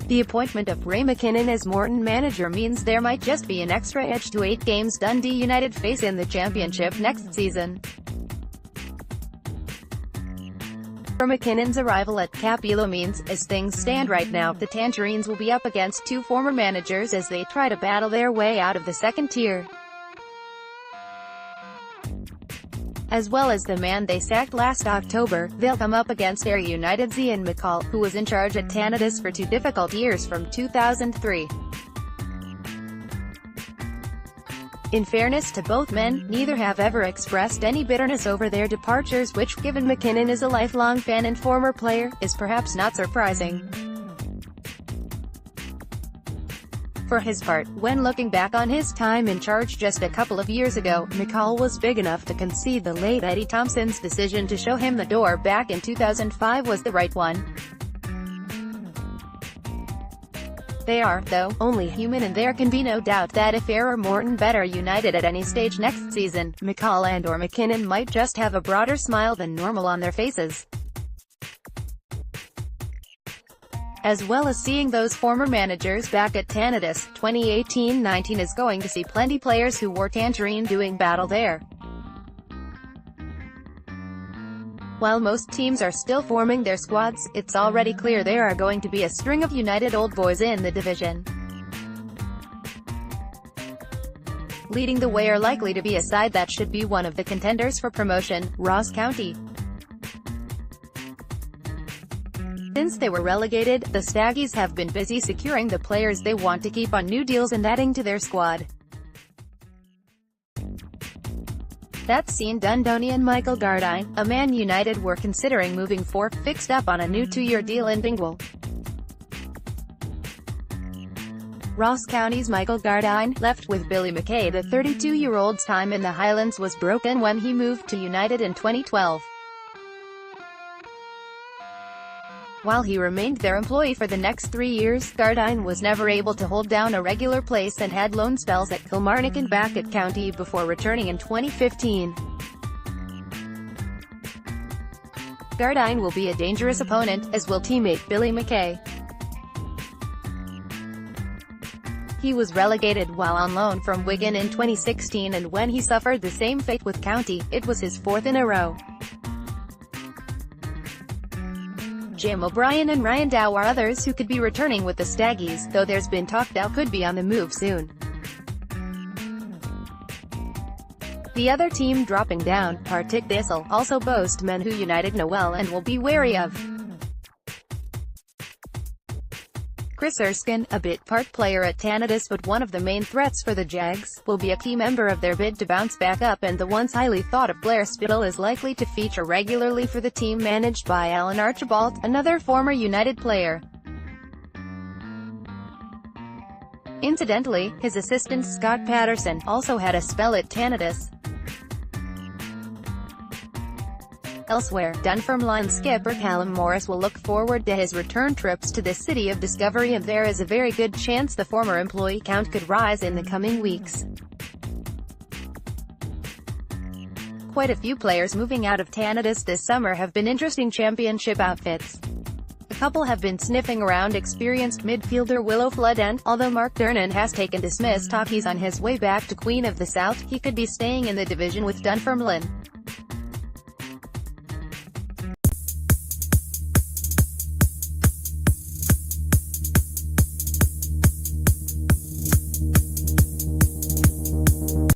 The appointment of Ray McKinnon as Morton manager means there might just be an extra edge to 8 games Dundee United face in the Championship next season. For McKinnon's arrival at Cappielow means, as things stand right now, the Tangerines will be up against 2 former managers as they try to battle their way out of the second tier. As well as the man they sacked last October, they'll come up against Dundee United's Ray McCall, who was in charge at Tannadice for 2 difficult years from 2003. In fairness to both men, neither have ever expressed any bitterness over their departures, which, given McKinnon is a lifelong fan and former player, is perhaps not surprising. For his part, when looking back on his time in charge just a couple of years ago, McCall was big enough to concede the late Eddie Thompson's decision to show him the door back in 2005 was the right one. They are, though, only human, and there can be no doubt that if or Morton better United at any stage next season, McCall and/or McKinnon might just have a broader smile than normal on their faces. As well as seeing those former managers back at Tannadice, 2018-19 is going to see plenty players who wore Tangerine doing battle there. While most teams are still forming their squads, it's already clear there are going to be a string of United old boys in the division. Leading the way are likely to be a side that should be one of the contenders for promotion, Ross County. Since they were relegated, the Staggies have been busy securing the players they want to keep on new deals and adding to their squad. That's seen Dundonian Michael Gardyne, a man United were considering moving for, fixed up on a new 2-year deal in Dingwall. Ross County's Michael Gardyne left with Billy McKay. The 32-year-old's time in the Highlands was broken when he moved to United in 2012. While he remained their employee for the next 3 years, Gardyne was never able to hold down a regular place and had loan spells at Kilmarnock and back at County before returning in 2015. Gardyne will be a dangerous opponent, as will teammate Billy McKay. He was relegated while on loan from Wigan in 2016, and when he suffered the same fate with County, it was his 4th in a row. Jim O'Brien and Ryan Dow are others who could be returning with the Staggies, though there's been talk Dow could be on the move soon. The other team dropping down, Partick Thistle, also boast men who United know well and will be wary of. Chris Erskine, a bit-part player at Tannadice but one of the main threats for the Jags, will be a key member of their bid to bounce back up, and the once highly thought-of Blair Spittle is likely to feature regularly for the team managed by Alan Archibald, another former United player. Incidentally, his assistant Scott Patterson also had a spell at Tannadice. Elsewhere, Dunfermline skipper Callum Morris will look forward to his return trips to the city of discovery, and there is a very good chance the former employee count could rise in the coming weeks. Quite a few players moving out of Tannadice this summer have been interesting Championship outfits. A couple have been sniffing around experienced midfielder Willow Flood, and, although Mark Durnan has taken dismissed talk he's on his way back to Queen of the South, he could be staying in the division with Dunfermline.